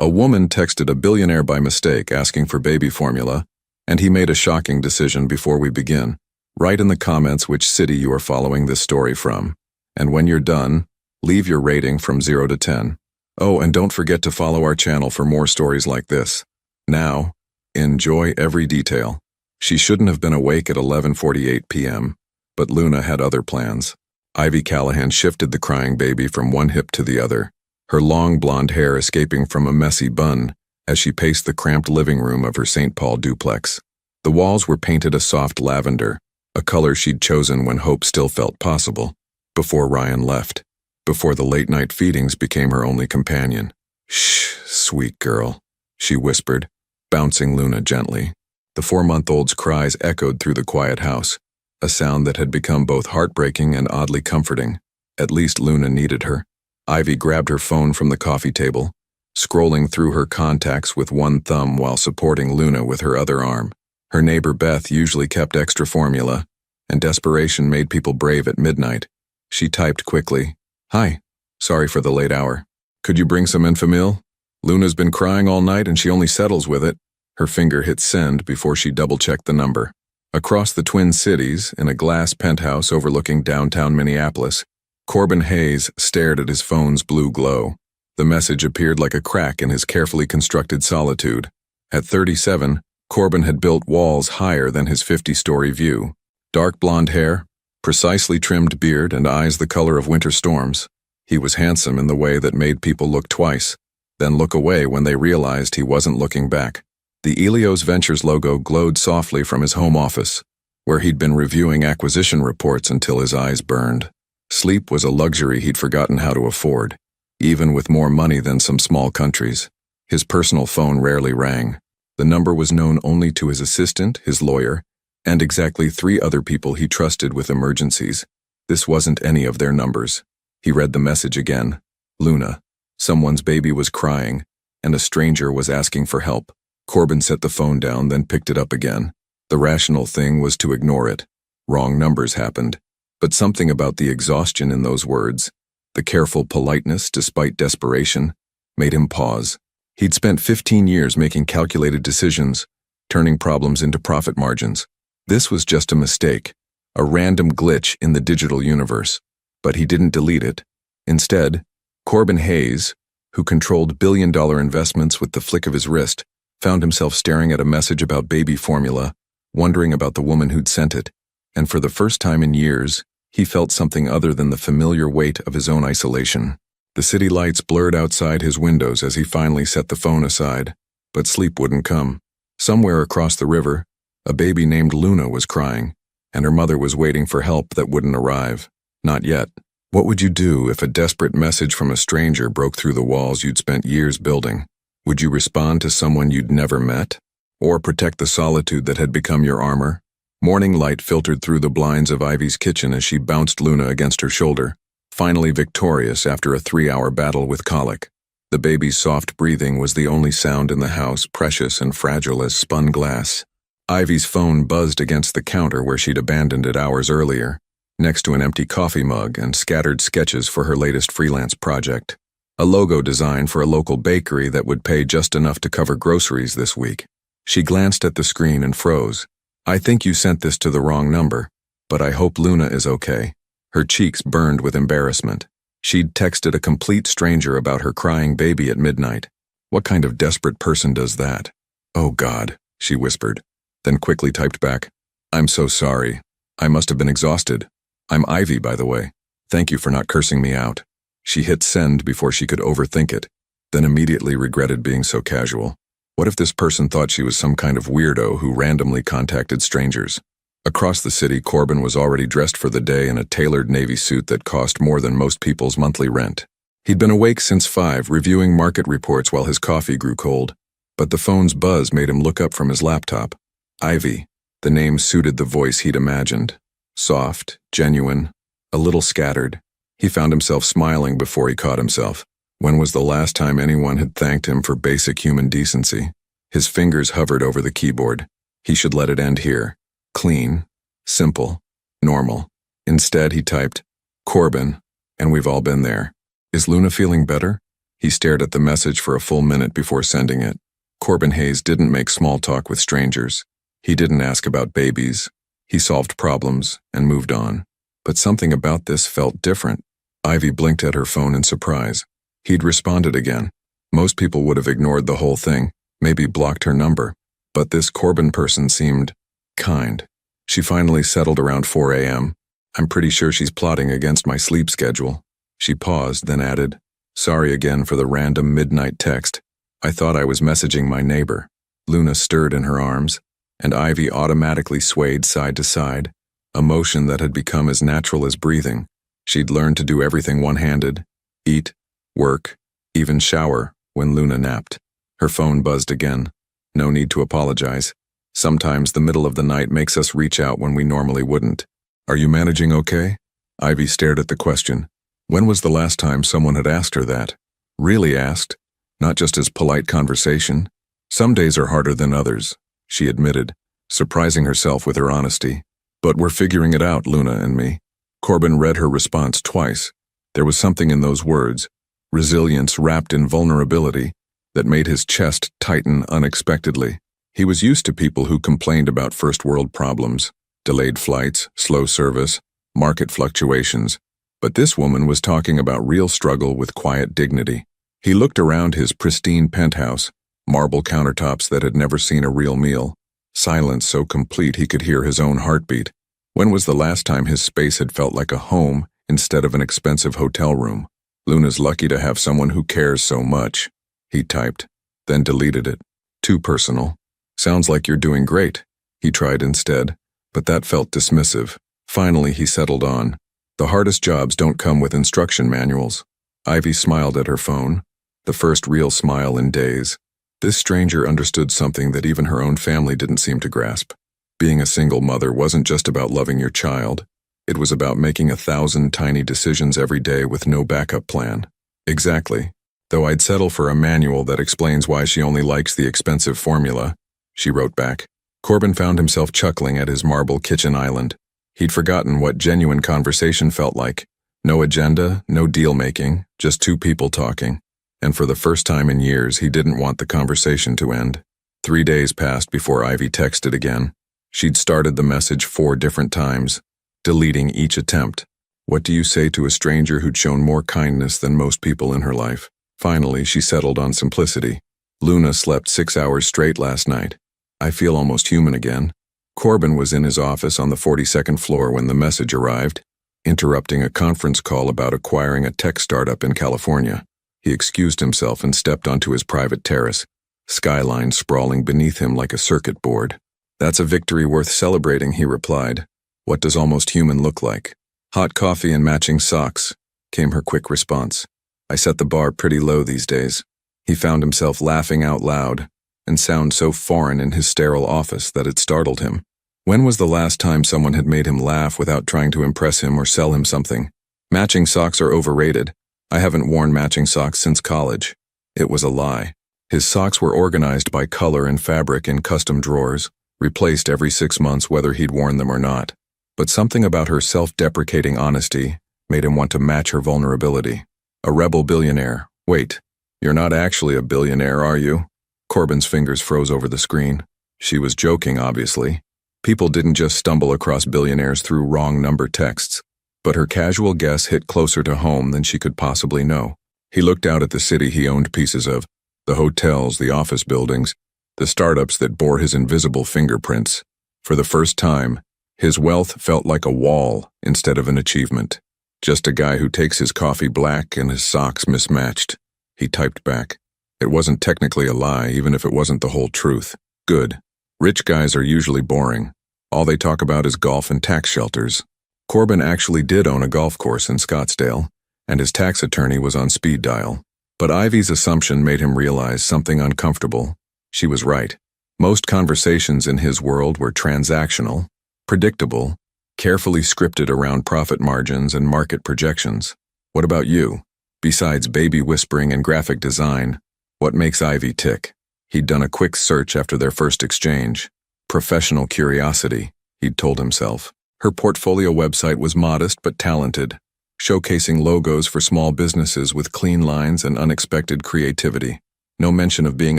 A woman texted a billionaire by mistake asking for baby formula, and he made a shocking decision before we begin. Write in the comments which city you are following this story from. And when you're done, leave your rating from 0 to 10. Oh, and don't forget to follow our channel for more stories like this. Now, enjoy every detail. She shouldn't have been awake at 11:48 p.m., but Luna had other plans. Ivy Callahan shifted the crying baby from one hip to the other, her long blonde hair escaping from a messy bun as she paced the cramped living room of her St. Paul duplex. The walls were painted a soft lavender, a color she'd chosen when hope still felt possible, before Ryan left, before the late-night feedings became her only companion. "Shh, sweet girl," she whispered, bouncing Luna gently. The 4-month-old's cries echoed through the quiet house, a sound that had become both heartbreaking and oddly comforting. At least Luna needed her. Ivy grabbed her phone from the coffee table, scrolling through her contacts with one thumb while supporting Luna with her other arm. Her neighbor Beth usually kept extra formula, and desperation made people brave at midnight. She typed quickly, "Hi, sorry for the late hour. Could you bring some Enfamil? Luna's been crying all night and she only settles with it." Her finger hit send before she double-checked the number. Across the Twin Cities, in a glass penthouse overlooking downtown Minneapolis, Corbin Hayes stared at his phone's blue glow. The message appeared like a crack in his carefully constructed solitude. At 37, Corbin had built walls higher than his 50-story view. Dark blonde hair, precisely trimmed beard, and eyes the color of winter storms. He was handsome in the way that made people look twice, then look away when they realized he wasn't looking back. The Elios Ventures logo glowed softly from his home office, where he'd been reviewing acquisition reports until his eyes burned. Sleep was a luxury he'd forgotten how to afford, even with more money than some small countries. His personal phone rarely rang. The number was known only to his assistant, his lawyer, and exactly 3 other people he trusted with emergencies. This wasn't any of their numbers. He read the message again. Luna. Someone's baby was crying, and a stranger was asking for help. Corbin set the phone down, then picked it up again. The rational thing was to ignore it. Wrong numbers happened. But something about the exhaustion in those words, the careful politeness despite desperation, made him pause. He'd spent 15 years making calculated decisions, turning problems into profit margins. This was just a mistake, a random glitch in the digital universe. But he didn't delete it. Instead, Corbin Hayes, who controlled billion-dollar investments with the flick of his wrist, found himself staring at a message about baby formula, wondering about the woman who'd sent it. And for the first time in years, he felt something other than the familiar weight of his own isolation. The city lights blurred outside his windows as he finally set the phone aside, but sleep wouldn't come. Somewhere across the river, a baby named Luna was crying, and her mother was waiting for help that wouldn't arrive. Not yet. What would you do if a desperate message from a stranger broke through the walls you'd spent years building? Would you respond to someone you'd never met? Or protect the solitude that had become your armor? Morning light filtered through the blinds of Ivy's kitchen as she bounced Luna against her shoulder, finally victorious after a 3-hour battle with colic. The baby's soft breathing was the only sound in the house, precious and fragile as spun glass. Ivy's phone buzzed against the counter where she'd abandoned it hours earlier, next to an empty coffee mug and scattered sketches for her latest freelance project. A logo design for a local bakery that would pay just enough to cover groceries this week. She glanced at the screen and froze. "I think you sent this to the wrong number, but I hope Luna is okay." Her cheeks burned with embarrassment. She'd texted a complete stranger about her crying baby at midnight. What kind of desperate person does that? "Oh God," she whispered, then quickly typed back, "I'm so sorry. I must have been exhausted. I'm Ivy, by the way. Thank you for not cursing me out." She hit send before she could overthink it, then immediately regretted being so casual. What if this person thought she was some kind of weirdo who randomly contacted strangers? Across the city, Corbin was already dressed for the day in a tailored navy suit that cost more than most people's monthly rent. He'd been awake since 5, reviewing market reports while his coffee grew cold, but the phone's buzz made him look up from his laptop. Ivy. The name suited the voice he'd imagined. Soft, genuine, a little scattered. He found himself smiling before he caught himself. When was the last time anyone had thanked him for basic human decency? His fingers hovered over the keyboard. He should let it end here. Clean, simple, normal. Instead, he typed, "Corbin," and we've all been there. "Is Luna feeling better?" He stared at the message for a full minute before sending it. Corbin Hayes didn't make small talk with strangers. He didn't ask about babies. He solved problems and moved on. But something about this felt different. Ivy blinked at her phone in surprise. He'd responded again. Most people would have ignored the whole thing, maybe blocked her number. But this Corbin person seemed kind. She finally settled around 4 a.m. I'm pretty sure she's plotting against my sleep schedule. She paused, then added, sorry again for the random midnight text. I thought I was messaging my neighbor. Luna stirred in her arms, and Ivy automatically swayed side to side, a motion that had become as natural as breathing. She'd learned to do everything one-handed, eat, work, even shower when Luna napped. Her phone buzzed again. No need to apologize. Sometimes the middle of the night makes us reach out when we normally wouldn't. Are you managing okay? Ivy stared at the question. When was the last time someone had asked her that? Really asked, not just as polite conversation. Some days are harder than others, she admitted, surprising herself with her honesty. But we're figuring it out, Luna and me. Corbin read her response twice. There was something in those words, resilience wrapped in vulnerability, that made his chest tighten unexpectedly. He was used to people who complained about first-world problems, delayed flights, slow service, market fluctuations. But this woman was talking about real struggle with quiet dignity. He looked around his pristine penthouse, marble countertops that had never seen a real meal, silence so complete he could hear his own heartbeat. When was the last time his space had felt like a home instead of an expensive hotel room? Luna's lucky to have someone who cares so much, he typed, then deleted it. Too personal. Sounds like you're doing great, he tried instead, but that felt dismissive. Finally, he settled on. The hardest jobs don't come with instruction manuals. Ivy smiled at her phone, the first real smile in days. This stranger understood something that even her own family didn't seem to grasp. Being a single mother wasn't just about loving your child. It was about making 1,000 tiny decisions every day with no backup plan. Exactly. Though I'd settle for a manual that explains why she only likes the expensive formula, she wrote back. Corbin found himself chuckling at his marble kitchen island. He'd forgotten what genuine conversation felt like. No agenda, no deal-making, just two people talking. And for the first time in years, he didn't want the conversation to end. 3 days passed before Ivy texted again. She'd started the message 4 different times, deleting each attempt. What do you say to a stranger who'd shown more kindness than most people in her life? Finally, she settled on simplicity. Luna slept 6 hours straight last night. I feel almost human again. Corbin was in his office on the 42nd floor when the message arrived, interrupting a conference call about acquiring a tech startup in California. He excused himself and stepped onto his private terrace, skyline sprawling beneath him like a circuit board. That's a victory worth celebrating, he replied. What does almost human look like? Hot coffee and matching socks, came her quick response. I set the bar pretty low these days. He found himself laughing out loud, and sound so foreign in his sterile office that it startled him. When was the last time someone had made him laugh without trying to impress him or sell him something? Matching socks are overrated. I haven't worn matching socks since college. It was a lie. His socks were organized by color and fabric in custom drawers, replaced every 6 months whether he'd worn them or not. But something about her self-deprecating honesty made him want to match her vulnerability. A rebel billionaire. Wait, you're not actually a billionaire, are you? Corbin's fingers froze over the screen. She was joking, obviously. People didn't just stumble across billionaires through wrong number texts. But her casual guess hit closer to home than she could possibly know. He looked out at the city he owned pieces of, the hotels, the office buildings, the startups that bore his invisible fingerprints. For the first time, his wealth felt like a wall instead of an achievement. Just a guy who takes his coffee black and his socks mismatched. He typed back. It wasn't technically a lie, even if it wasn't the whole truth. Good. Rich guys are usually boring. All they talk about is golf and tax shelters. Corbin actually did own a golf course in Scottsdale, and his tax attorney was on speed dial. But Ivy's assumption made him realize something uncomfortable. She was right. Most conversations in his world were transactional, predictable, carefully scripted around profit margins and market projections. What about you? Besides baby whispering and graphic design, what makes Ivy tick? He'd done a quick search after their first exchange. Professional curiosity, he'd told himself. Her portfolio website was modest but talented, showcasing logos for small businesses with clean lines and unexpected creativity. No mention of being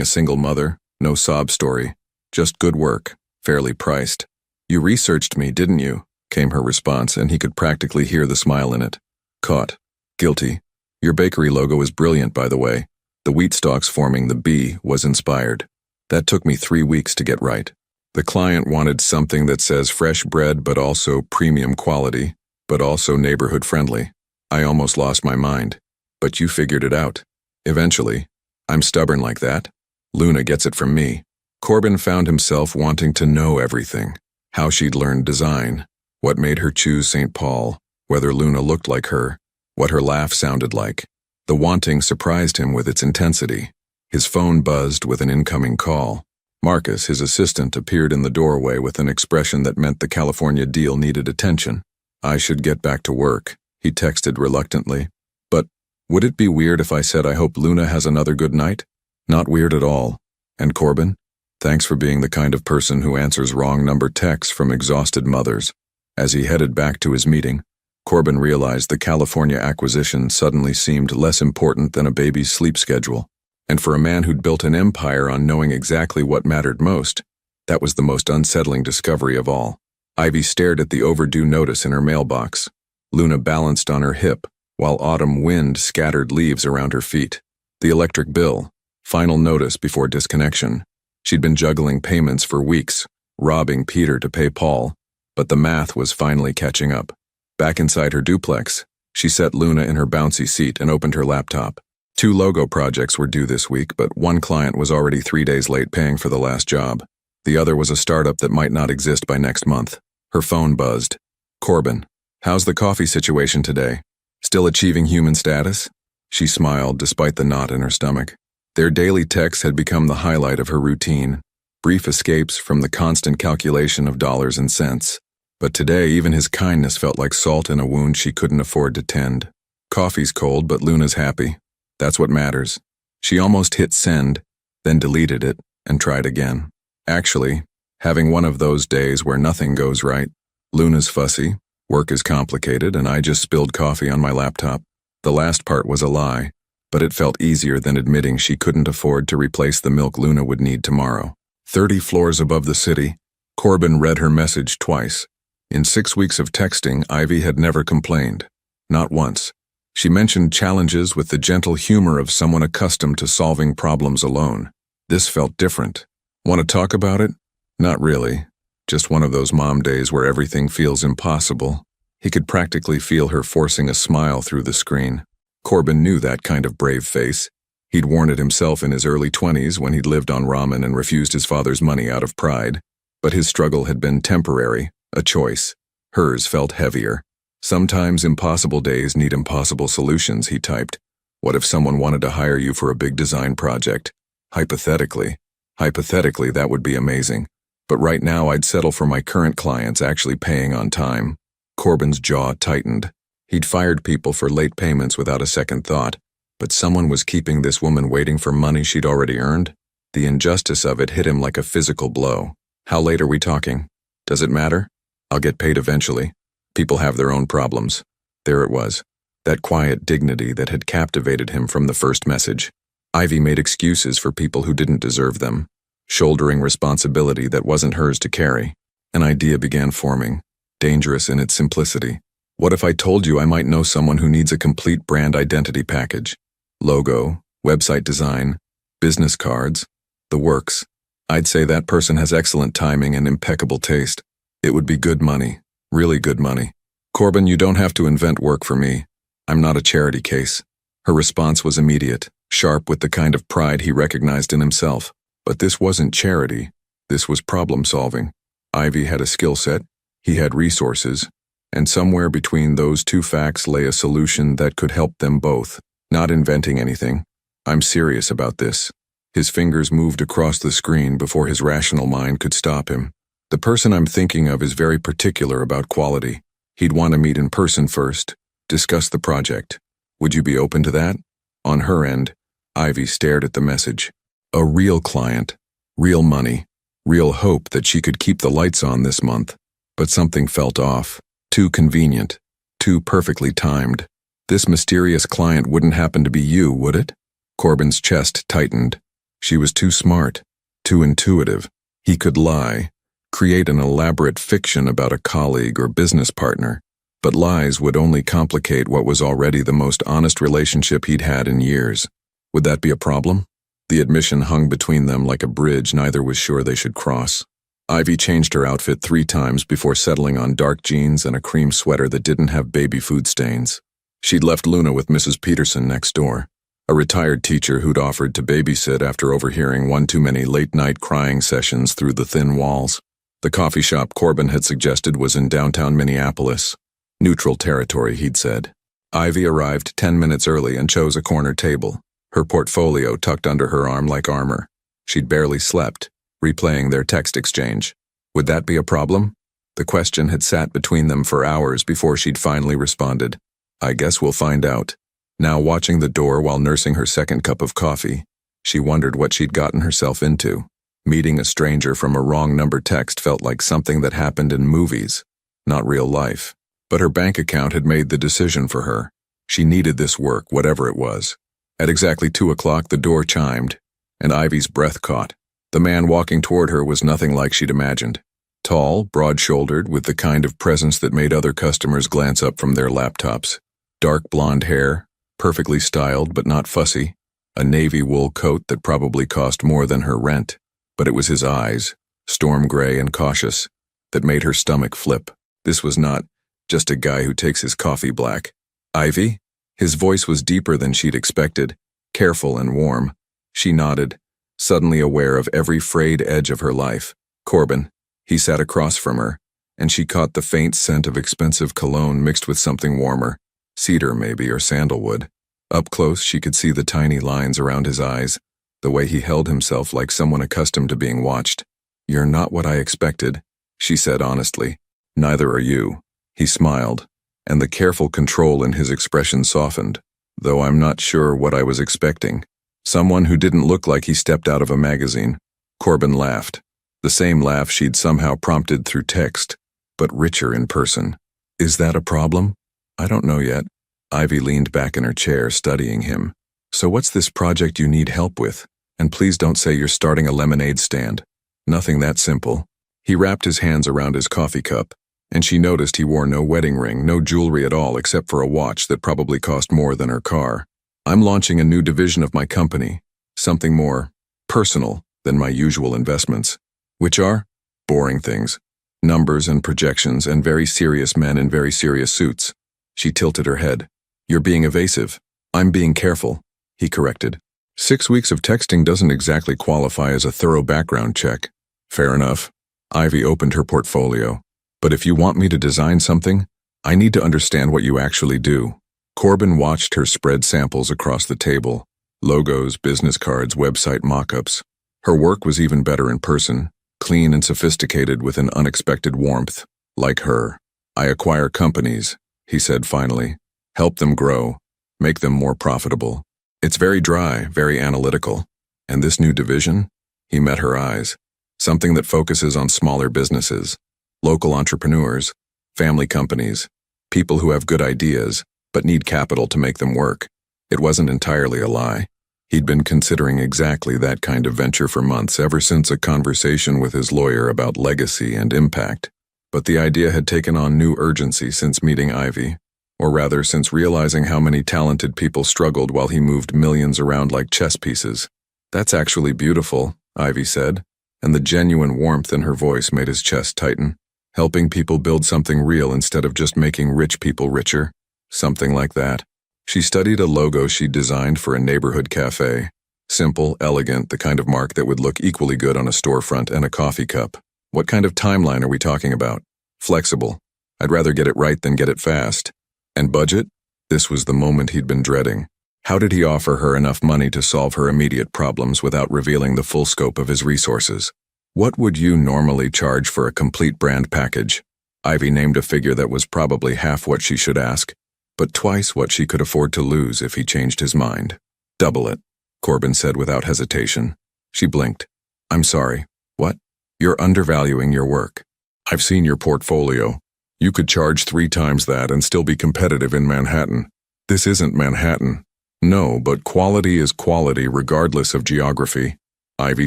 a single mother, no sob story, just good work, fairly priced. "You researched me, didn't you?" came her response, and he could practically hear the smile in it. Caught. Guilty. "Your bakery logo is brilliant, by the way. The wheat stalks forming the B was inspired. That took me 3 weeks to get right." The client wanted something that says fresh bread but also premium quality, but also neighborhood friendly. I almost lost my mind. "But you figured it out. Eventually. I'm stubborn like that. Luna gets it from me." Corbin found himself wanting to know everything. How she'd learned design, what made her choose St. Paul, whether Luna looked like her, what her laugh sounded like. The wanting surprised him with its intensity. His phone buzzed with an incoming call. Marcus, his assistant, appeared in the doorway with an expression that meant the California deal needed attention. "I should get back to work," he texted reluctantly. "But would it be weird if I said I hope Luna has another good night?" "Not weird at all. And Corbin, thanks for being the kind of person who answers wrong number texts from exhausted mothers." As he headed back to his meeting, Corbin realized the California acquisition suddenly seemed less important than a baby's sleep schedule. And for a man who'd built an empire on knowing exactly what mattered most, that was the most unsettling discovery of all. Ivy stared at the overdue notice in her mailbox. Luna balanced on her hip, while autumn wind scattered leaves around her feet. The electric bill, final notice before disconnection. She'd been juggling payments for weeks, robbing Peter to pay Paul, but the math was finally catching up. Back inside her duplex, she set Luna in her bouncy seat and opened her laptop. 2 logo projects were due this week, but one client was already 3 days late paying for the last job. The other was a startup that might not exist by next month. Her phone buzzed. "Corbin, how's the coffee situation today? Still achieving human status?" She smiled despite the knot in her stomach. Their daily texts had become the highlight of her routine, brief escapes from the constant calculation of dollars and cents. But today, even his kindness felt like salt in a wound she couldn't afford to tend. Coffee's cold, but Luna's happy. That's what matters. She almost hit send, then deleted it, and tried again. Actually, having one of those days where nothing goes right. Luna's fussy, work is complicated, and I just spilled coffee on my laptop. The last part was a lie, but it felt easier than admitting she couldn't afford to replace the milk Luna would need tomorrow. 30 floors above the city, Corbin read her message twice. In 6 weeks of texting, Ivy had never complained. Not once. She mentioned challenges with the gentle humor of someone accustomed to solving problems alone. This felt different. "Want to talk about it?" "Not really. Just one of those mom days where everything feels impossible." He could practically feel her forcing a smile through the screen. Corbin knew that kind of brave face. He'd worn it himself in his early 20s when he'd lived on ramen and refused his father's money out of pride. But his struggle had been temporary, a choice. Hers felt heavier. "Sometimes impossible days need impossible solutions," he typed. "What if someone wanted to hire you for a big design project? Hypothetically, that would be amazing. But right now I'd settle for my current clients actually paying on time." Corbin's jaw tightened. He'd fired people for late payments without a second thought, but someone was keeping this woman waiting for money she'd already earned. The injustice of it hit him like a physical blow. "How late are we talking? Does it matter? I'll get paid eventually. People have their own problems." There it was, that quiet dignity that had captivated him from the first message. Ivy made excuses for people who didn't deserve them, shouldering responsibility that wasn't hers to carry. An idea began forming, dangerous in its simplicity. "What if I told you I might know someone who needs a complete brand identity package? Logo, website design, business cards, the works. I'd say that person has excellent timing and impeccable taste. It would be good money. Really good money." "Corbin, you don't have to invent work for me. I'm not a charity case." Her response was immediate, sharp with the kind of pride he recognized in himself. But this wasn't charity. This was problem solving. Ivy had a skill set, he had resources, and somewhere between those two facts lay a solution that could help them both. Not inventing anything. "I'm serious about this." His fingers moved across the screen before his rational mind could stop him. "The person I'm thinking of is very particular about quality. He'd want to meet in person first, discuss the project. Would you be open to that?" On her end, Ivy stared at the message. A real client, real money, real hope that she could keep the lights on this month. But something felt off, too convenient. Too perfectly timed. This mysterious client wouldn't happen to be you, would it? Corbin's chest tightened. She was too smart, too intuitive. He could lie, create an elaborate fiction about a colleague or business partner, but lies would only complicate what was already the most honest relationship he'd had in years. Would that be a problem? The admission hung between them like a bridge neither was sure they should cross. Ivy changed her outfit 3 times before settling on dark jeans and a cream sweater that didn't have baby food stains. She'd left Luna with Mrs. Peterson next door, a retired teacher who'd offered to babysit after overhearing one too many late-night crying sessions through the thin walls. The coffee shop Corbin had suggested was in downtown Minneapolis. Neutral territory, he'd said. Ivy arrived 10 minutes early and chose a corner table, her portfolio tucked under her arm like armor. She'd barely slept, replaying their text exchange. Would that be a problem? The question had sat between them for hours before she'd finally responded. I guess we'll find out. Now watching the door while nursing her second cup of coffee, she wondered what she'd gotten herself into. Meeting a stranger from a wrong number text felt like something that happened in movies, not real life. But her bank account had made the decision for her. She needed this work, whatever it was. At exactly 2 o'clock, the door chimed, and Ivy's breath caught. The man walking toward her was nothing like she'd imagined. Tall, broad-shouldered, with the kind of presence that made other customers glance up from their laptops. Dark blonde hair, perfectly styled but not fussy. A navy wool coat that probably cost more than her rent. But it was his eyes, storm gray and cautious, that made her stomach flip. This was not just a guy who takes his coffee black. Ivy? His voice was deeper than she'd expected, careful and warm. She nodded, suddenly aware of every frayed edge of her life. Corbin. He sat across from her, and she caught the faint scent of expensive cologne mixed with something warmer, cedar maybe, or sandalwood. Up close, she could see the tiny lines around his eyes, the way he held himself like someone accustomed to being watched. You're not what I expected, she said honestly. Neither are you. He smiled, and the careful control in his expression softened, though I'm not sure what I was expecting. Someone who didn't look like he stepped out of a magazine. Corbin laughed, the same laugh she'd somehow prompted through text, but richer in person. Is that a problem? I don't know yet. Ivy leaned back in her chair, studying him. So what's this project you need help with? And please don't say you're starting a lemonade stand. Nothing that simple. He wrapped his hands around his coffee cup, and she noticed he wore no wedding ring, no jewelry at all except for a watch that probably cost more than her car. I'm launching a new division of my company, something more personal than my usual investments, which are boring things, numbers and projections and very serious men in very serious suits. She tilted her head. You're being evasive. I'm being careful, he corrected. 6 weeks of texting doesn't exactly qualify as a thorough background check. Fair enough. Ivy opened her portfolio. But if you want me to design something, I need to understand what you actually do. Corbin watched her spread samples across the table. Logos, business cards, website mock-ups. Her work was even better in person, clean and sophisticated with an unexpected warmth. Like her. I acquire companies, he said finally. Help them grow. Make them more profitable. It's very dry, very analytical. And this new division? He met her eyes. Something that focuses on smaller businesses. Local entrepreneurs, family companies, people who have good ideas, but need capital to make them work. It wasn't entirely a lie. He'd been considering exactly that kind of venture for months, ever since a conversation with his lawyer about legacy and impact. But the idea had taken on new urgency since meeting Ivy, or rather since realizing how many talented people struggled while he moved millions around like chess pieces. That's actually beautiful, Ivy said, and the genuine warmth in her voice made his chest tighten. Helping people build something real instead of just making rich people richer. Something like that. She studied a logo she'd designed for a neighborhood cafe. Simple, elegant, the kind of mark that would look equally good on a storefront and a coffee cup. What kind of timeline are we talking about? Flexible. I'd rather get it right than get it fast. And budget? This was the moment he'd been dreading. How did he offer her enough money to solve her immediate problems without revealing the full scope of his resources? What would you normally charge for a complete brand package? Ivy named a figure that was probably half what she should ask, but twice what she could afford to lose if he changed his mind. Double it, Corbin said without hesitation. She blinked. I'm sorry. What? You're undervaluing your work. I've seen your portfolio. You could charge 3 times that and still be competitive in Manhattan. This isn't Manhattan. No, but quality is quality regardless of geography. Ivy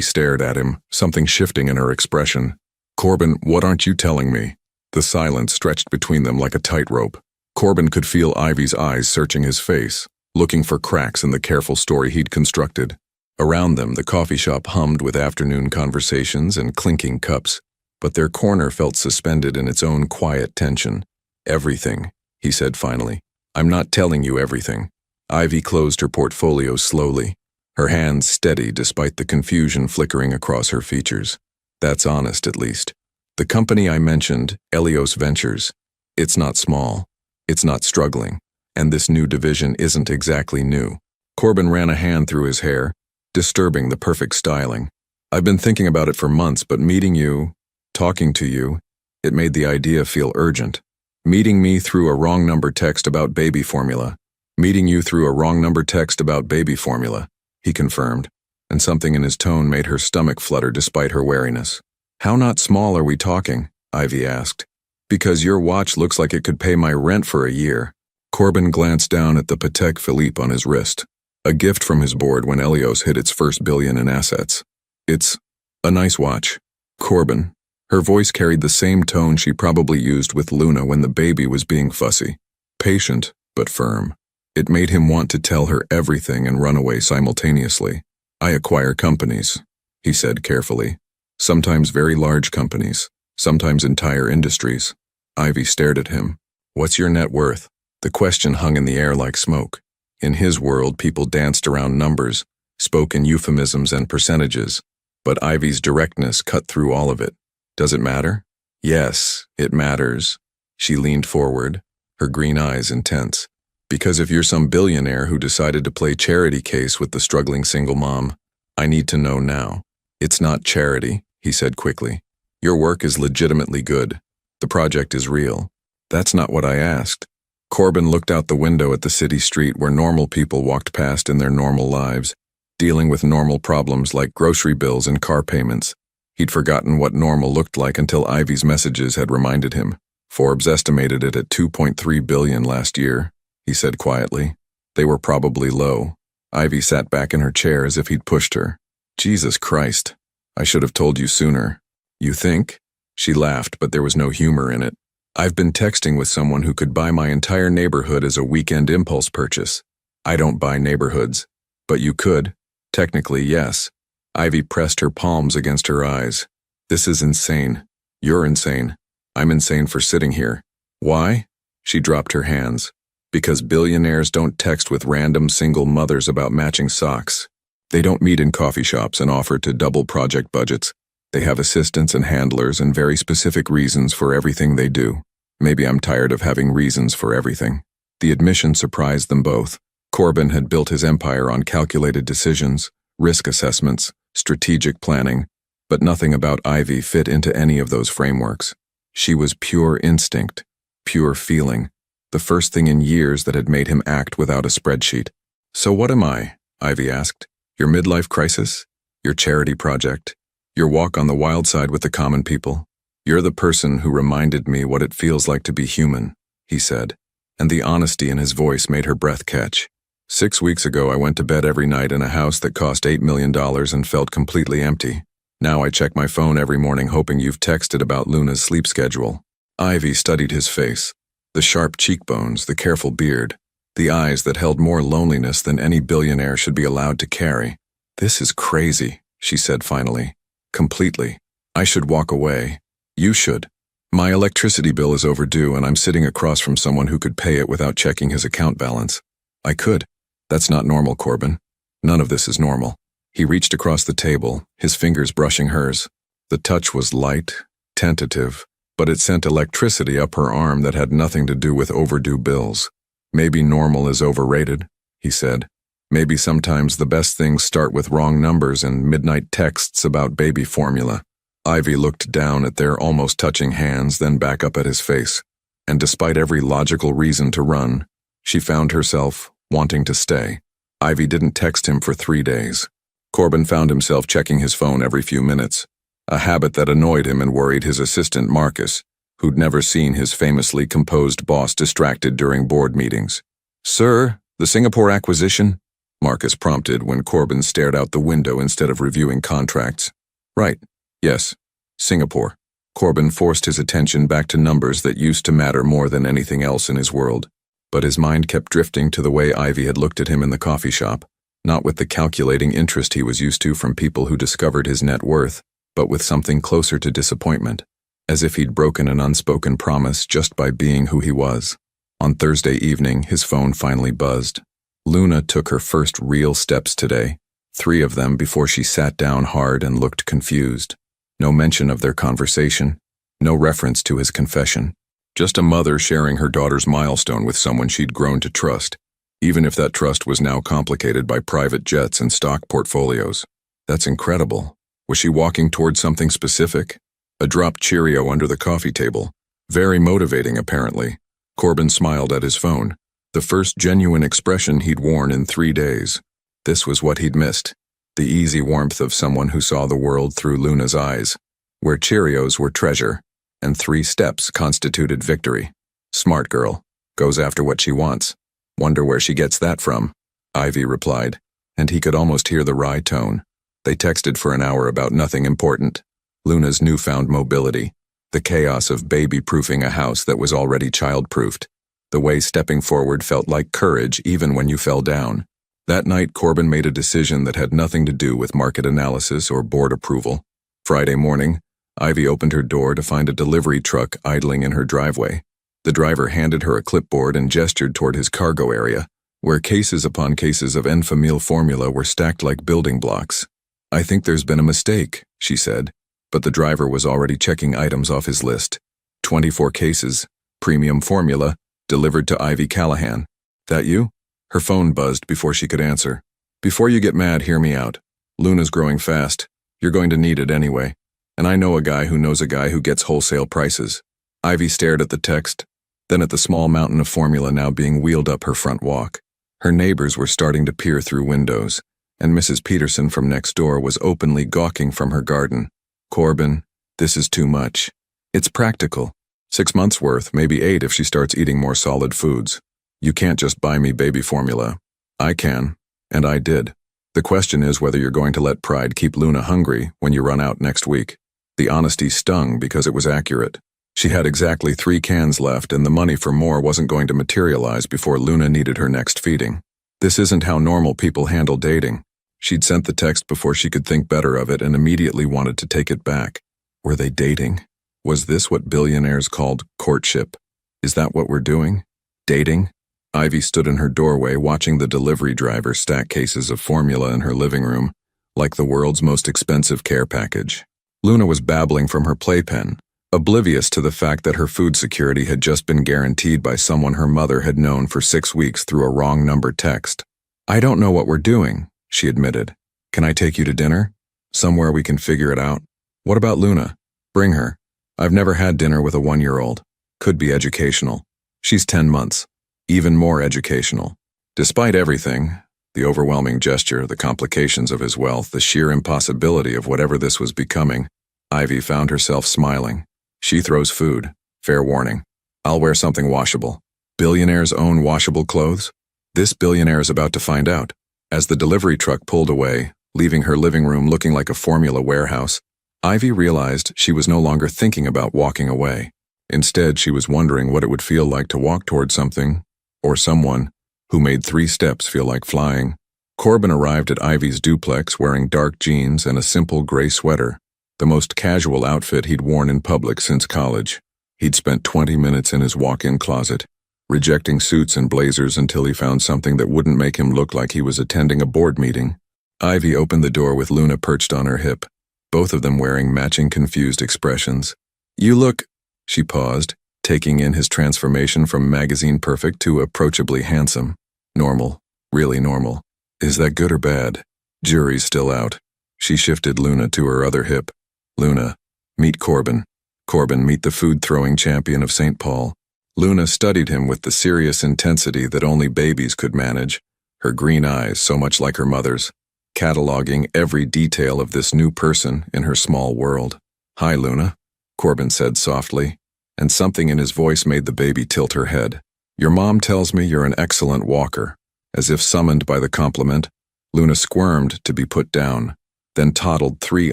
stared at him, something shifting in her expression. Corbin, what aren't you telling me? The silence stretched between them like a tightrope. Corbin could feel Ivy's eyes searching his face, looking for cracks in the careful story he'd constructed. Around them, the coffee shop hummed with afternoon conversations and clinking cups, but their corner felt suspended in its own quiet tension. Everything, he said finally. I'm not telling you everything. Ivy closed her portfolio slowly, her hands steady despite the confusion flickering across her features. That's honest, at least. The company I mentioned, Elios Ventures, it's not small, it's not struggling, and this new division isn't exactly new. Corbin ran a hand through his hair, disturbing the perfect styling. I've been thinking about it for months, but meeting you, talking to you, it made the idea feel urgent. Meeting me through a wrong number text about baby formula. Meeting you through a wrong number text about baby formula, he confirmed, and something in his tone made her stomach flutter despite her wariness. How not small are we talking? Ivy asked. Because your watch looks like it could pay my rent for a year. Corbin glanced down at the Patek Philippe on his wrist, a gift from his board when Elios hit its first billion in assets. It's a nice watch. Corbin. Her voice carried the same tone she probably used with Luna when the baby was being fussy. Patient, but firm. It made him want to tell her everything and run away simultaneously. I acquire companies, he said carefully. Sometimes very large companies, sometimes entire industries. Ivy stared at him. What's your net worth? The question hung in the air like smoke. In his world, people danced around numbers, spoke in euphemisms and percentages, but Ivy's directness cut through all of it. Does it matter? Yes, it matters. She leaned forward, her green eyes intense. Because if you're some billionaire who decided to play charity case with the struggling single mom, I need to know now. It's not charity, he said quickly. Your work is legitimately good. The project is real. That's not what I asked. Corbin looked out the window at the city street where normal people walked past in their normal lives, dealing with normal problems like grocery bills and car payments. He'd forgotten what normal looked like until Ivy's messages had reminded him. Forbes estimated it at $2.3 billion last year, he said quietly. They were probably low. Ivy sat back in her chair as if he'd pushed her. Jesus Christ. I should have told you sooner. You think? She laughed, but there was no humor in it. I've been texting with someone who could buy my entire neighborhood as a weekend impulse purchase. I don't buy neighborhoods. But you could. Technically, yes. Ivy pressed her palms against her eyes. This is insane. You're insane. I'm insane for sitting here. Why? She dropped her hands. Because billionaires don't text with random single mothers about matching socks. They don't meet in coffee shops and offer to double project budgets. They have assistants and handlers and very specific reasons for everything they do. Maybe I'm tired of having reasons for everything. The admission surprised them both. Corbin had built his empire on calculated decisions, risk assessments, strategic planning, but nothing about Ivy fit into any of those frameworks. She was pure instinct, pure feeling, the first thing in years that had made him act without a spreadsheet. So what am I? Ivy asked. Your midlife crisis? Your charity project? Your walk on the wild side with the common people? You're the person who reminded me what it feels like to be human, he said, and the honesty in his voice made her breath catch. 6 weeks ago, I went to bed every night in a house that cost $8 million and felt completely empty. Now I check my phone every morning hoping you've texted about Luna's sleep schedule. Ivy studied his face, the sharp cheekbones, the careful beard, the eyes that held more loneliness than any billionaire should be allowed to carry. This is crazy, she said finally. Completely. I should walk away. You should. My electricity bill is overdue and I'm sitting across from someone who could pay it without checking his account balance. I could. That's not normal, Corbin. None of this is normal. He reached across the table, his fingers brushing hers. The touch was light, tentative, but it sent electricity up her arm that had nothing to do with overdue bills. Maybe normal is overrated, he said. Maybe sometimes the best things start with wrong numbers and midnight texts about baby formula. Ivy looked down at their almost touching hands, then back up at his face. And despite every logical reason to run, she found herself wanting to stay. Ivy didn't text him for 3 days. Corbin found himself checking his phone every few minutes, a habit that annoyed him and worried his assistant Marcus, who'd never seen his famously composed boss distracted during board meetings. "Sir, the Singapore acquisition?" Marcus prompted when Corbin stared out the window instead of reviewing contracts. "Right. Yes. Singapore." Corbin forced his attention back to numbers that used to matter more than anything else in his world. But his mind kept drifting to the way Ivy had looked at him in the coffee shop, not with the calculating interest he was used to from people who discovered his net worth, but with something closer to disappointment, as if he'd broken an unspoken promise just by being who he was. On Thursday evening, his phone finally buzzed. Luna took her first real steps today, 3 of them before she sat down hard and looked confused. No mention of their conversation, no reference to his confession. Just a mother sharing her daughter's milestone with someone she'd grown to trust, even if that trust was now complicated by private jets and stock portfolios. That's incredible. Was she walking toward something specific? A dropped Cheerio under the coffee table. Very motivating, apparently. Corbin smiled at his phone, the first genuine expression he'd worn in 3 days. This was what he'd missed. The easy warmth of someone who saw the world through Luna's eyes, where Cheerios were treasure, and 3 steps constituted victory. Smart girl. Goes after what she wants. Wonder where she gets that from, Ivy replied, and he could almost hear the wry tone. They texted for an hour about nothing important. Luna's newfound mobility, the chaos of baby-proofing a house that was already child-proofed, the way stepping forward felt like courage even when you fell down. That night, Corbin made a decision that had nothing to do with market analysis or board approval. Friday morning, Ivy opened her door to find a delivery truck idling in her driveway. The driver handed her a clipboard and gestured toward his cargo area, where cases upon cases of Enfamil formula were stacked like building blocks. "I think there's been a mistake," she said, but the driver was already checking items off his list. 24 cases, premium formula, delivered to Ivy Callahan. "That you?" Her phone buzzed before she could answer. "Before you get mad, hear me out. Luna's growing fast. You're going to need it anyway. And I know a guy who knows a guy who gets wholesale prices." Ivy stared at the text, then at the small mountain of formula now being wheeled up her front walk. Her neighbors were starting to peer through windows, and Mrs. Peterson from next door was openly gawking from her garden. "Corbin, this is too much. It's practical. 6 months worth, maybe 8 if she starts eating more solid foods. You can't just buy me baby formula. I can, and I did. The question is whether you're going to let pride keep Luna hungry when you run out next week." The honesty stung because it was accurate. She had exactly 3 cans left, and the money for more wasn't going to materialize before Luna needed her next feeding. This isn't how normal people handle dating. She'd sent the text before she could think better of it and immediately wanted to take it back. Were they dating? Was this what billionaires called courtship? Is that what we're doing? Dating? Ivy stood in her doorway watching the delivery driver stack cases of formula in her living room, like the world's most expensive care package. Luna was babbling from her playpen, oblivious to the fact that her food security had just been guaranteed by someone her mother had known for 6 weeks through a wrong number text. "I don't know what we're doing," she admitted. "Can I take you to dinner? Somewhere we can figure it out. What about Luna? Bring her. I've never had dinner with a 1-year-old. Could be educational. She's 10 months. Even more educational." Despite everything, the overwhelming gesture, the complications of his wealth, the sheer impossibility of whatever this was becoming, Ivy found herself smiling. She throws food. Fair warning. I'll wear something washable. Billionaires own washable clothes? This billionaire is about to find out. As the delivery truck pulled away, leaving her living room looking like a formula warehouse, Ivy realized she was no longer thinking about walking away. Instead, she was wondering what it would feel like to walk toward something, or someone, who made 3 steps feel like flying. Corbin arrived at Ivy's duplex wearing dark jeans and a simple gray sweater, the most casual outfit he'd worn in public since college. He'd spent 20 minutes in his walk-in closet, rejecting suits and blazers until he found something that wouldn't make him look like he was attending a board meeting. Ivy opened the door with Luna perched on her hip, both of them wearing matching confused expressions. "You look—" She paused, taking in his transformation from magazine perfect to approachably handsome. "Normal. Really normal. Is that good or bad? Jury's still out." She shifted Luna to her other hip. "Luna, meet Corbin. Corbin, meet the food-throwing champion of St. Paul." Luna studied him with the serious intensity that only babies could manage, her green eyes so much like her mother's, cataloging every detail of this new person in her small world. "Hi, Luna," Corbin said softly. and something in his voice made the baby tilt her head. "Your mom tells me you're an excellent walker." As if summoned by the compliment, Luna squirmed to be put down, then toddled 3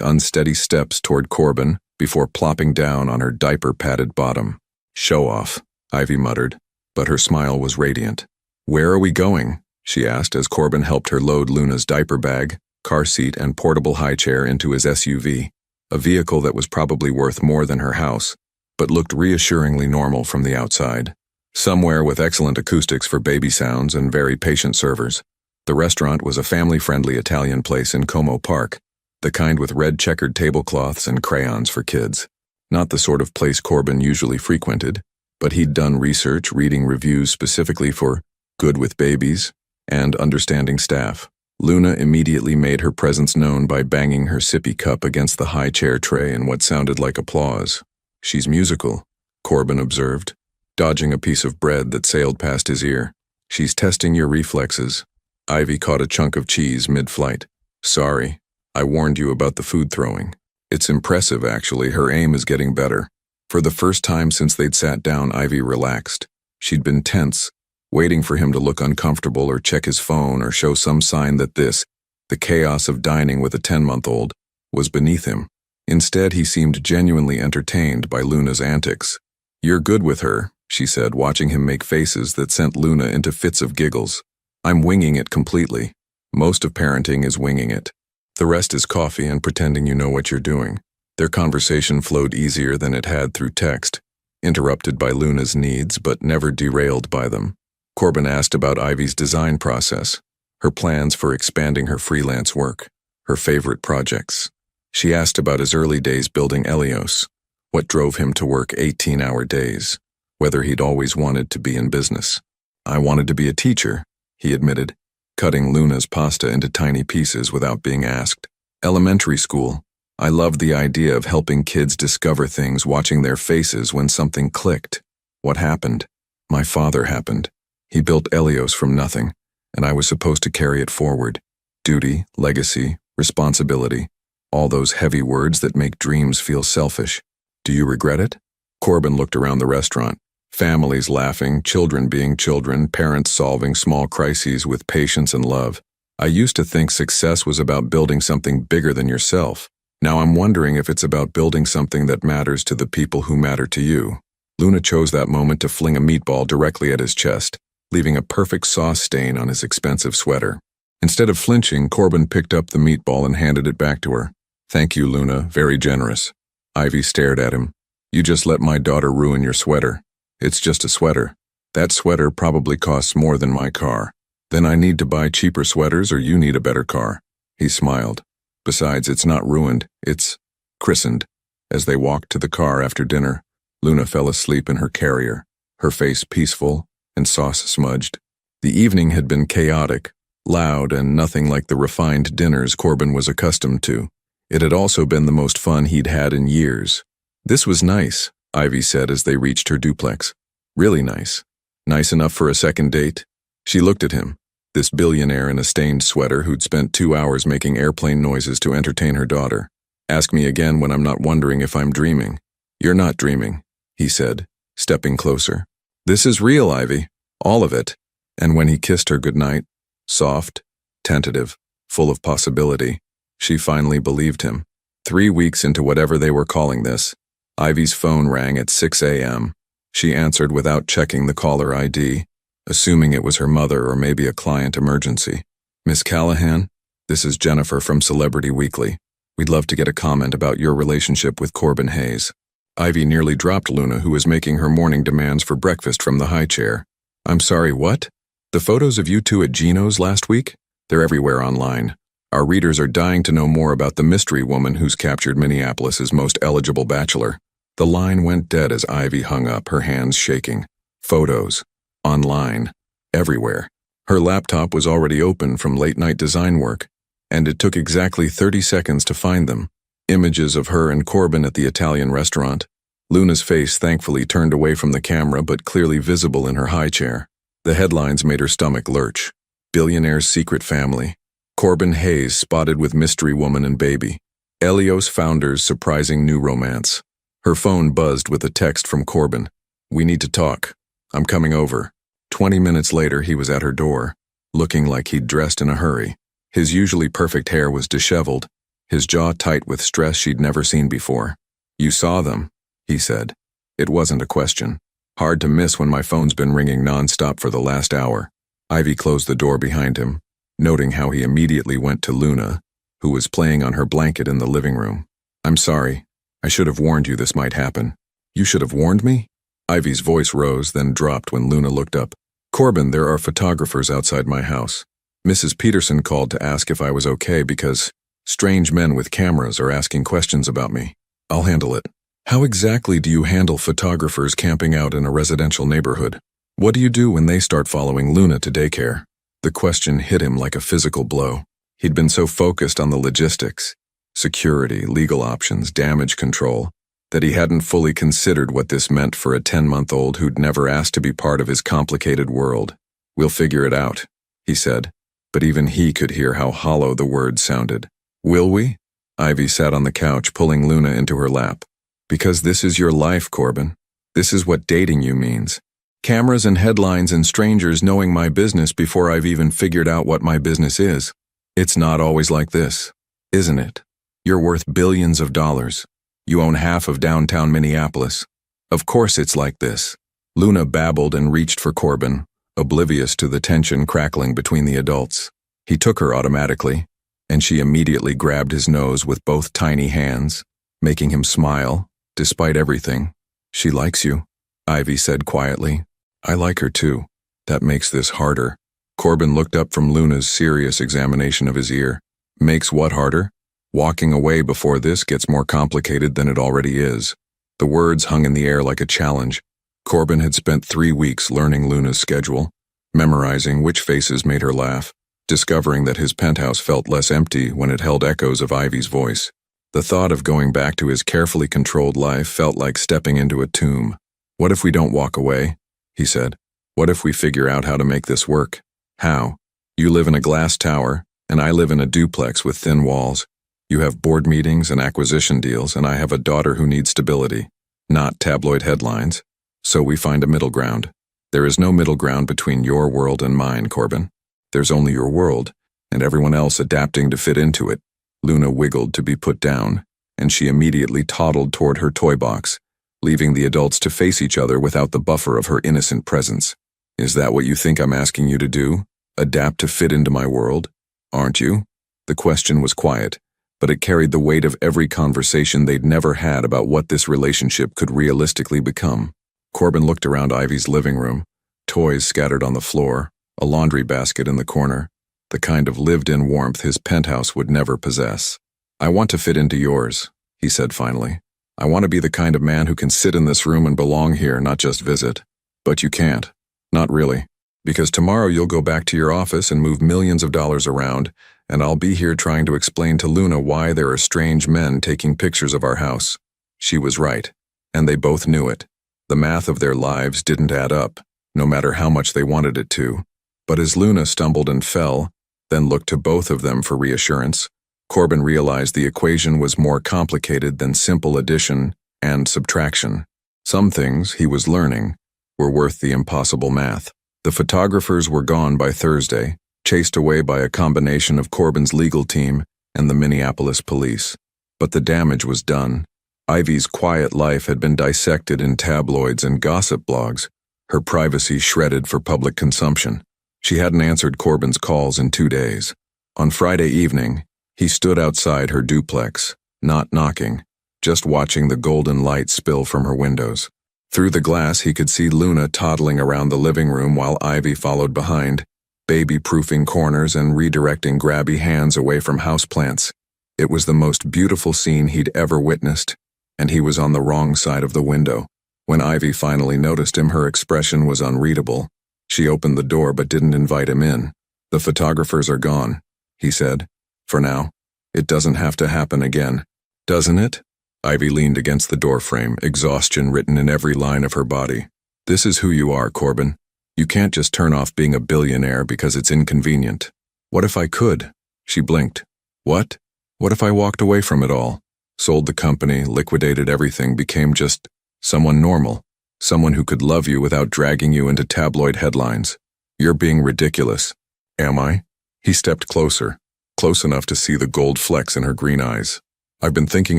unsteady steps toward Corbin before plopping down on her diaper-padded bottom. "Show off," Ivy muttered, but her smile was radiant. "Where are we going?" she asked as Corbin helped her load Luna's diaper bag, car seat, and portable high chair into his SUV, a vehicle that was probably worth more than her house, but looked reassuringly normal from the outside. Somewhere with excellent acoustics for baby sounds and very patient servers. The restaurant was a family-friendly Italian place in Como Park, the kind with red checkered tablecloths and crayons for kids. Not the sort of place Corbin usually frequented, but he'd done research reading reviews specifically for good with babies and understanding staff. Luna immediately made her presence known by banging her sippy cup against the high chair tray in what sounded like applause. "She's musical," Corbin observed, dodging a piece of bread that sailed past his ear. "She's testing your reflexes." Ivy caught a chunk of cheese mid-flight. "Sorry, I warned you about the food throwing." "It's impressive, actually. Her aim is getting better." For the first time since they'd sat down, Ivy relaxed. She'd been tense, waiting for him to look uncomfortable or check his phone or show some sign that this, the chaos of dining with a 10-month-old, was beneath him. Instead, he seemed genuinely entertained by Luna's antics. "You're good with her," she said, watching him make faces that sent Luna into fits of giggles. "I'm winging it completely. Most of parenting is winging it. The rest is coffee and pretending you know what you're doing." Their conversation flowed easier than it had through text, interrupted by Luna's needs but never derailed by them. Corbin asked about Ivy's design process, her plans for expanding her freelance work, her favorite projects. She asked about his early days building Elios, what drove him to work 18-hour days, whether he'd always wanted to be in business. "I wanted to be a teacher," he admitted, cutting Luna's pasta into tiny pieces without being asked. "Elementary school. I loved the idea of helping kids discover things, watching their faces when something clicked. What happened? My father happened. He built Elios from nothing, and I was supposed to carry it forward. Duty, legacy, responsibility, all those heavy words that make dreams feel selfish. Do you regret it?" Corbin looked around the restaurant. Families laughing, children being children, parents solving small crises with patience and love. "I used to think success was about building something bigger than yourself. Now I'm wondering if it's about building something that matters to the people who matter to you." Luna chose that moment to fling a meatball directly at his chest, leaving a perfect sauce stain on his expensive sweater. Instead of flinching, Corbin picked up the meatball and handed it back to her. "Thank you, Luna, very generous." Ivy stared at him. "You just let my daughter ruin your sweater." "It's just a sweater. That sweater probably costs more than my car. Then I need to buy cheaper sweaters or you need a better car." He smiled. "Besides, it's not ruined, it's christened." As they walked to the car after dinner, Luna fell asleep in her carrier, her face peaceful and sauce-smudged. The evening had been chaotic, loud, and nothing like the refined dinners Corbin was accustomed to. It had also been the most fun he'd had in years. "This was nice," Ivy said as they reached her duplex. "Really nice. Nice enough for a second date?" She looked at him, this billionaire in a stained sweater who'd spent 2 hours making airplane noises to entertain her daughter. "Ask me again when I'm not wondering if I'm dreaming." "You're not dreaming," he said, stepping closer. "This is real, Ivy. All of it." And when he kissed her goodnight, soft, tentative, full of possibility, she finally believed him. 3 weeks into whatever they were calling this, Ivy's phone rang at 6 a.m. She answered without checking the caller ID, assuming it was her mother or maybe a client emergency. "Miss Callahan, this is Jennifer from Celebrity Weekly. We'd love to get a comment about your relationship with Corbin Hayes." Ivy nearly dropped Luna, who was making her morning demands for breakfast from the high chair. "I'm sorry, what? The photos of you two at Gino's last week? They're everywhere online. Our readers are dying to know more about the mystery woman who's captured Minneapolis's most eligible bachelor." The line went dead as Ivy hung up, her hands shaking. Photos. Online. Everywhere. Her laptop was already open from late-night design work, and it took exactly 30 seconds to find them. Images of her and Corbin at the Italian restaurant. Luna's face thankfully turned away from the camera but clearly visible in her high chair. The headlines made her stomach lurch. Billionaire's secret family. Corbin Hayes spotted with mystery woman and baby. Elios founder's surprising new romance. Her phone buzzed with a text from Corbin. "We need to talk. I'm coming over." 20 minutes later, he was at her door, looking like he'd dressed in a hurry. His usually perfect hair was disheveled, his jaw tight with stress she'd never seen before. "You saw them," he said. It wasn't a question. "Hard to miss when my phone's been ringing nonstop for the last hour." Ivy closed the door behind him, noting how he immediately went to Luna, who was playing on her blanket in the living room. "I'm sorry. I should have warned you this might happen." "You should have warned me?" Ivy's voice rose, then dropped when Luna looked up. "Corbin, there are photographers outside my house. Mrs. Peterson called to ask if I was okay because strange men with cameras are asking questions about me. I'll handle it." "How exactly do you handle photographers camping out in a residential neighborhood? What do you do when they start following Luna to daycare?" The question hit him like a physical blow. He'd been so focused on the logistics, security, legal options, damage control, that he hadn't fully considered what this meant for a 10-month-old who'd never asked to be part of his complicated world. "We'll figure it out," he said, but even he could hear how hollow the words sounded. "Will we?" Ivy sat on the couch, pulling Luna into her lap. "Because this is your life, Corbin. This is what dating you means. Cameras and headlines and strangers knowing my business before I've even figured out what my business is. It's not always like this, isn't it? You're worth billions of dollars. You own half of downtown Minneapolis. Of course it's like this." Luna babbled and reached for Corbin, oblivious to the tension crackling between the adults. He took her automatically, and she immediately grabbed his nose with both tiny hands, making him smile, despite everything. "She likes you," Ivy said quietly. "I like her too. That makes this harder." Corbin looked up from Luna's serious examination of his ear. "Makes what harder?" "Walking away before this gets more complicated than it already is." The words hung in the air like a challenge. Corbin had spent 3 weeks learning Luna's schedule, memorizing which faces made her laugh, discovering that his penthouse felt less empty when it held echoes of Ivy's voice. The thought of going back to his carefully controlled life felt like stepping into a tomb. "What if we don't walk away?" he said. "What if we figure out how to make this work?" "How?" "You live in a glass tower, and I live in a duplex with thin walls. You have board meetings and acquisition deals, and I have a daughter who needs stability, not tabloid headlines. So we find a middle ground. There is no middle ground between your world and mine, Corbin. There's only your world, and everyone else adapting to fit into it." Luna wiggled to be put down, and she immediately toddled toward her toy box, leaving the adults to face each other without the buffer of her innocent presence. "Is that what you think I'm asking you to do? Adapt to fit into my world? Aren't you?" The question was quiet, but it carried the weight of every conversation they'd never had about what this relationship could realistically become. Corbin looked around Ivy's living room, toys scattered on the floor, a laundry basket in the corner, the kind of lived-in warmth his penthouse would never possess. "I want to fit into yours," he said finally. "I want to be the kind of man who can sit in this room and belong here, not just visit. But you can't. Not really. Because tomorrow you'll go back to your office and move millions of dollars around, and I'll be here trying to explain to Luna why there are strange men taking pictures of our house." She was right, and they both knew it. The math of their lives didn't add up, no matter how much they wanted it to. But as Luna stumbled and fell, then looked to both of them for reassurance, Corbin realized the equation was more complicated than simple addition and subtraction. Some things, he was learning, were worth the impossible math. The photographers were gone by Thursday, chased away by a combination of Corbin's legal team and the Minneapolis police. But the damage was done. Ivy's quiet life had been dissected in tabloids and gossip blogs, her privacy shredded for public consumption. She hadn't answered Corbin's calls in 2 days. On Friday evening, he stood outside her duplex, not knocking, just watching the golden light spill from her windows. Through the glass, he could see Luna toddling around the living room while Ivy followed behind, baby-proofing corners and redirecting grabby hands away from houseplants. It was the most beautiful scene he'd ever witnessed, and he was on the wrong side of the window. When Ivy finally noticed him, her expression was unreadable. She opened the door but didn't invite him in. "The photographers are gone," he said. "For now. It doesn't have to happen again." "Doesn't it?" Ivy leaned against the doorframe, exhaustion written in every line of her body. "This is who you are, Corbin. You can't just turn off being a billionaire because it's inconvenient." "What if I could?" She blinked. "What? What if I walked away from it all? sold the company, liquidated everything, became just someone normal, someone who could love you without dragging you into tabloid headlines. You're being ridiculous. Am I? He stepped closer, close enough to see the gold flecks in her green eyes. I've been thinking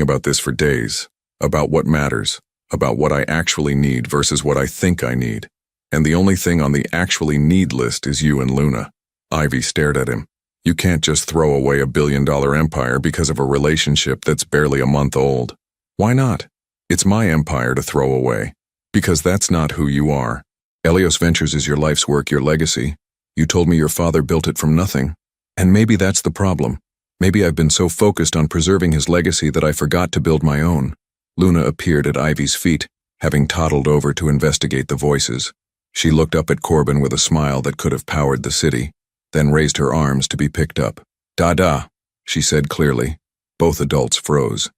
about this for days, about what matters, about what I actually need versus what I think I need. And the only thing on the actually need list is you and Luna. Ivy stared at him. You can't just throw away a billion-dollar empire because of a relationship that's barely a month old. Why not? It's my empire to throw away. Because that's not who you are. Helios Ventures is your life's work, your legacy. You told me your father built it from nothing. And maybe that's the problem. Maybe I've been so focused on preserving his legacy that I forgot to build my own. Luna appeared at Ivy's feet, having toddled over to investigate the voices. She looked up at Corbin with a smile that could have powered the city, then raised her arms to be picked up. "Da-da," she said clearly. Both adults froze.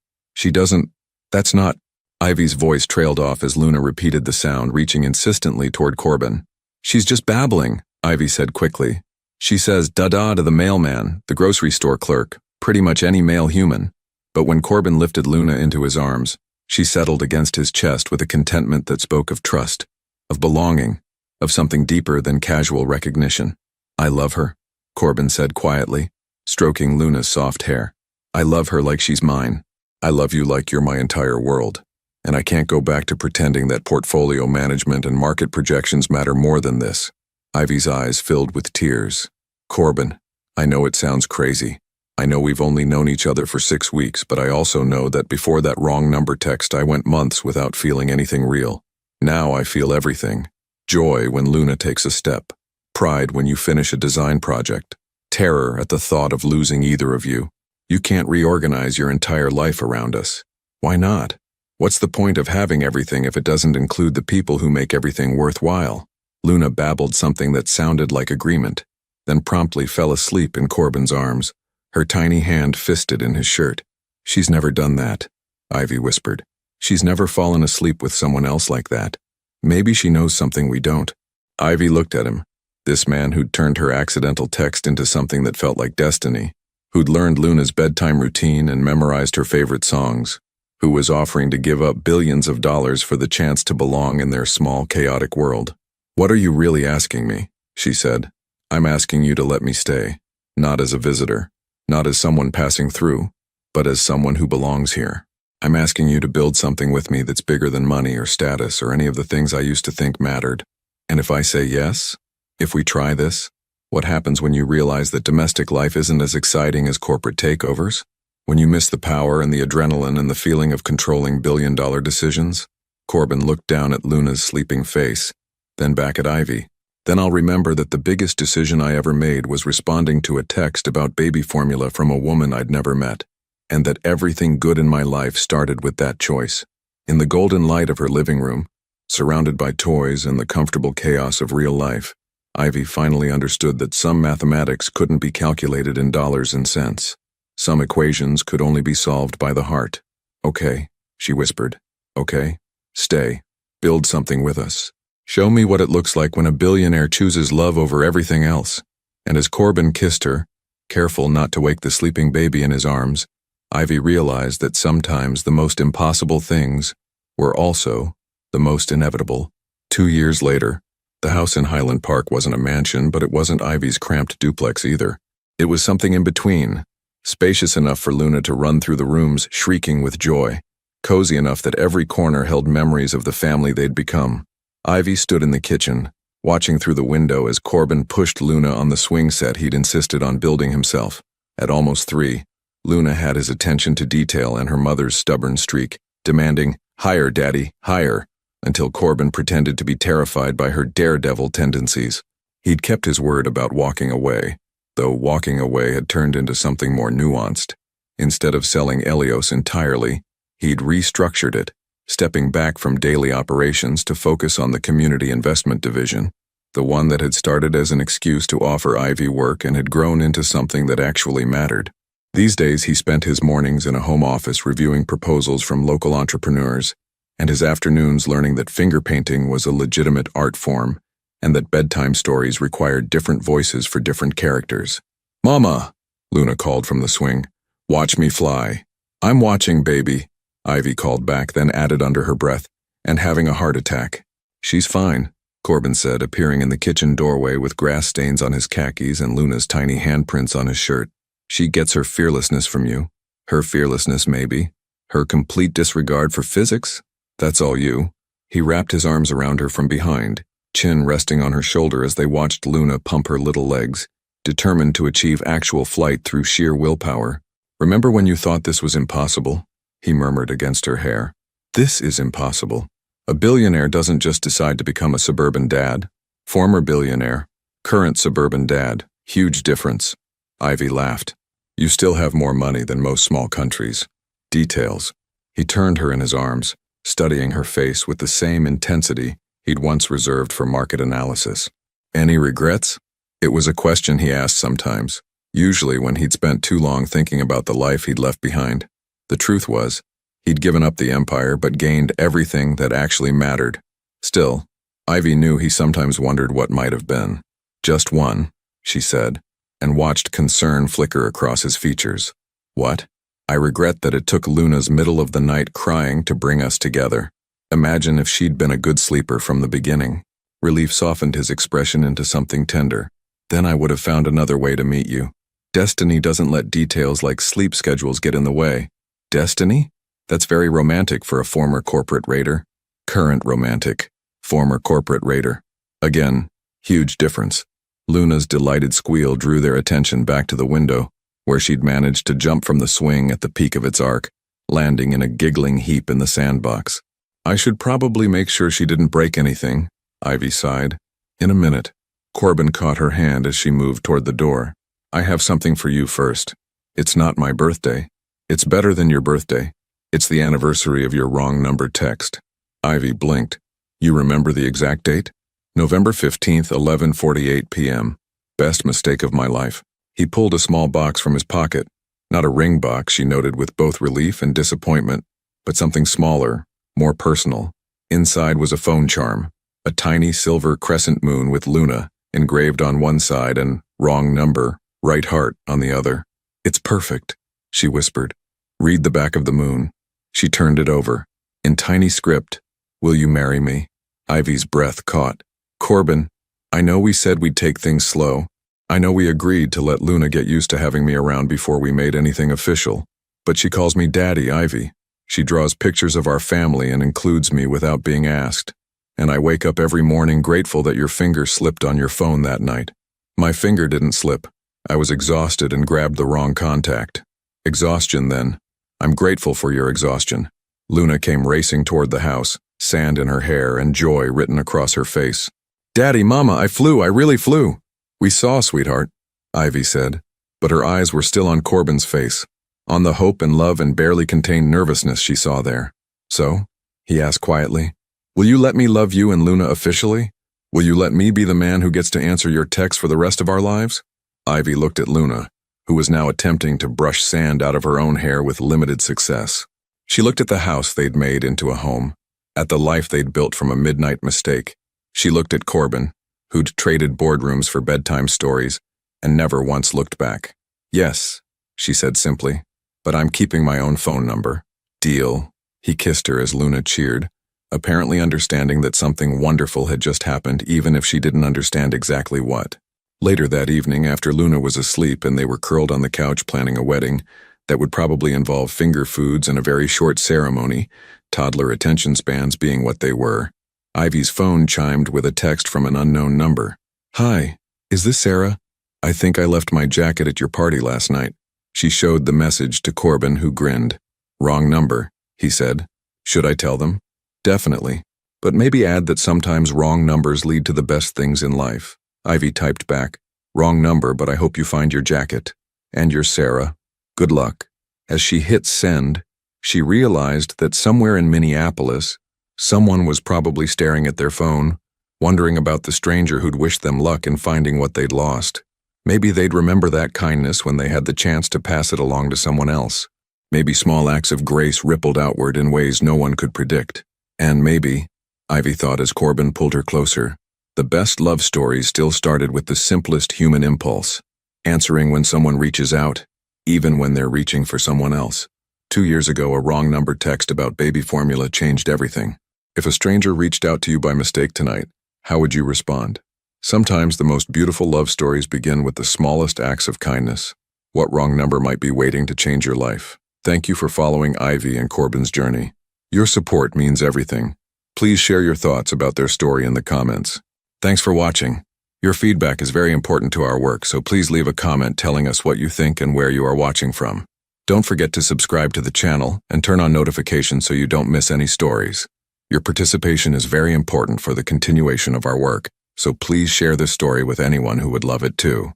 That's not. Ivy's voice trailed off as Luna repeated the sound, reaching insistently toward Corbin. "She's just babbling," Ivy said quickly. "She says da-da to the mailman, the grocery store clerk, pretty much any male human." But when Corbin lifted Luna into his arms, she settled against his chest with a contentment that spoke of trust, of belonging, of something deeper than casual recognition. "I love her," Corbin said quietly, stroking Luna's soft hair. "I love her like she's mine. I love you like you're my entire world. And I can't go back to pretending that portfolio management and market projections matter more than this." Ivy's eyes filled with tears. "Corbin, I know it sounds crazy. I know we've only known each other for 6 weeks, but I also know that before that wrong number text I went months without feeling anything real. Now I feel everything. Joy when Luna takes a step. Pride when you finish a design project. Terror at the thought of losing either of you. You can't reorganize your entire life around us. Why not? What's the point of having everything if it doesn't include the people who make everything worthwhile?" Luna babbled something that sounded like agreement, then promptly fell asleep in Corbin's arms, her tiny hand fisted in his shirt. "She's never done that," Ivy whispered. "She's never fallen asleep with someone else like that. Maybe she knows something we don't." Ivy looked at him, this man who'd turned her accidental text into something that felt like destiny, who'd learned Luna's bedtime routine and memorized her favorite songs, who was offering to give up billions of dollars for the chance to belong in their small, chaotic world. "What are you really asking me?" she said. "I'm asking you to let me stay, not as a visitor, not as someone passing through, but as someone who belongs here. I'm asking you to build something with me that's bigger than money or status or any of the things I used to think mattered. And if I say yes, if we try this, what happens when you realize that domestic life isn't as exciting as corporate takeovers? When you miss the power and the adrenaline and the feeling of controlling billion-dollar decisions?" Corbin looked down at Luna's sleeping face, then back at Ivy. "Then I'll remember that the biggest decision I ever made was responding to a text about baby formula from a woman I'd never met, and that everything good in my life started with that choice." In the golden light of her living room, surrounded by toys and the comfortable chaos of real life, Ivy finally understood that some mathematics couldn't be calculated in dollars and cents. Some equations could only be solved by the heart. "Okay," she whispered. "Okay, stay. Build something with us. Show me what it looks like when a billionaire chooses love over everything else." And as Corbin kissed her, careful not to wake the sleeping baby in his arms, Ivy realized that sometimes the most impossible things were also the most inevitable. 2 years later, the house in Highland Park wasn't a mansion, but it wasn't Ivy's cramped duplex either. It was something in between. Spacious enough for Luna to run through the rooms shrieking with joy, cozy enough that every corner held memories of the family they'd become. Ivy stood in the kitchen, watching through the window as Corbin pushed Luna on the swing set he'd insisted on building himself. At almost 3, Luna had his attention to detail and her mother's stubborn streak, demanding, "Higher, Daddy, higher," until Corbin pretended to be terrified by her daredevil tendencies. He'd kept his word about walking away, though walking away had turned into something more nuanced. Instead of selling Helios entirely, he'd restructured it, stepping back from daily operations to focus on the community investment division, the one that had started as an excuse to offer Ivy work and had grown into something that actually mattered. These days he spent his mornings in a home office reviewing proposals from local entrepreneurs, and his afternoons learning that finger painting was a legitimate art form, and that bedtime stories required different voices for different characters. "Mama," Luna called from the swing, "watch me fly." I'm watching, baby, Ivy called back, then added under her breath, and having a heart attack. She's fine, Corbin said, appearing in the kitchen doorway with grass stains on his khakis and Luna's tiny handprints on his shirt. She gets her fearlessness from you. Her fearlessness, maybe. Her complete disregard for physics? That's all you. He wrapped his arms around her from behind, chin resting on her shoulder as they watched Luna pump her little legs, determined to achieve actual flight through sheer willpower. Remember when you thought this was impossible? He murmured against her hair. This is impossible. A billionaire doesn't just decide to become a suburban dad. Former billionaire, current suburban dad. Huge difference. Ivy laughed. You still have more money than most small countries. Details. He turned her in his arms, studying her face with the same intensity he'd once reserved for market analysis. Any regrets? It was a question he asked sometimes, usually when he'd spent too long thinking about the life he'd left behind. The truth was, he'd given up the empire but gained everything that actually mattered. Still, Ivy knew he sometimes wondered what might have been. Just one, she said, and watched concern flicker across his features. What? I regret that it took Luna's middle of the night crying to bring us together. Imagine if she'd been a good sleeper from the beginning. Relief softened his expression into something tender. Then I would have found another way to meet you. Destiny doesn't let details like sleep schedules get in the way. Destiny? That's very romantic for a former corporate raider. Current romantic. Former corporate raider. Again, huge difference. Luna's delighted squeal drew their attention back to the window, where she'd managed to jump from the swing at the peak of its arc, landing in a giggling heap in the sandbox. I should probably make sure she didn't break anything, Ivy sighed. In a minute. Corbin caught her hand as she moved toward the door. I have something for you first. It's not my birthday. It's better than your birthday. It's the anniversary of your wrong number text. Ivy blinked. You remember the exact date? November 15th, 11:48 p.m. Best mistake of my life. He pulled a small box from his pocket. Not a ring box, she noted with both relief and disappointment, but something smaller, more personal. Inside was a phone charm, a tiny silver crescent moon with Luna engraved on one side and wrong number, right heart on the other. It's perfect, she whispered. Read the back of the moon. She turned it over. In tiny script, will you marry me? Ivy's breath caught. Corbin, I know we said we'd take things slow. I know we agreed to let Luna get used to having me around before we made anything official. But she calls me Daddy, Ivy. She draws pictures of our family and includes me without being asked. And I wake up every morning grateful that your finger slipped on your phone that night. My finger didn't slip. I was exhausted and grabbed the wrong contact. Exhaustion, then. I'm grateful for your exhaustion. Luna came racing toward the house, sand in her hair and joy written across her face. Daddy, Mama, I really flew. We saw, sweetheart, Ivy said, but her eyes were still on Corbin's face, on the hope and love and barely contained nervousness she saw there. So? He asked quietly. Will you let me love you and Luna officially? Will you let me be the man who gets to answer your texts for the rest of our lives? Ivy looked at Luna, who was now attempting to brush sand out of her own hair with limited success. She looked at the house they'd made into a home, at the life they'd built from a midnight mistake. She looked at Corbin, who'd traded boardrooms for bedtime stories, and never once looked back. Yes, she said simply, but I'm keeping my own phone number. Deal. He kissed her as Luna cheered, apparently understanding that something wonderful had just happened even if she didn't understand exactly what. Later that evening, after Luna was asleep and they were curled on the couch planning a wedding that would probably involve finger foods and a very short ceremony, toddler attention spans being what they were, Ivy's phone chimed with a text from an unknown number. Hi, is this Sarah? I think I left my jacket at your party last night. She showed the message to Corbin, who grinned. Wrong number, he said. Should I tell them? Definitely. But maybe add that sometimes wrong numbers lead to the best things in life. Ivy typed back. Wrong number, but I hope you find your jacket. And your Sarah. Good luck. As she hit send, she realized that somewhere in Minneapolis, someone was probably staring at their phone, wondering about the stranger who'd wished them luck in finding what they'd lost. Maybe they'd remember that kindness when they had the chance to pass it along to someone else. Maybe small acts of grace rippled outward in ways no one could predict. And maybe, Ivy thought as Corbin pulled her closer, the best love stories still started with the simplest human impulse, answering when someone reaches out, even when they're reaching for someone else. 2 years ago, a wrong number text about baby formula changed everything. If a stranger reached out to you by mistake tonight, how would you respond? Sometimes the most beautiful love stories begin with the smallest acts of kindness. What wrong number might be waiting to change your life? Thank you for following Ivy and Corbin's journey. Your support means everything. Please share your thoughts about their story in the comments. Thanks for watching. Your feedback is very important to our work, so please leave a comment telling us what you think and where you are watching from. Don't forget to subscribe to the channel and turn on notifications so you don't miss any stories. Your participation is very important for the continuation of our work, so please share this story with anyone who would love it too.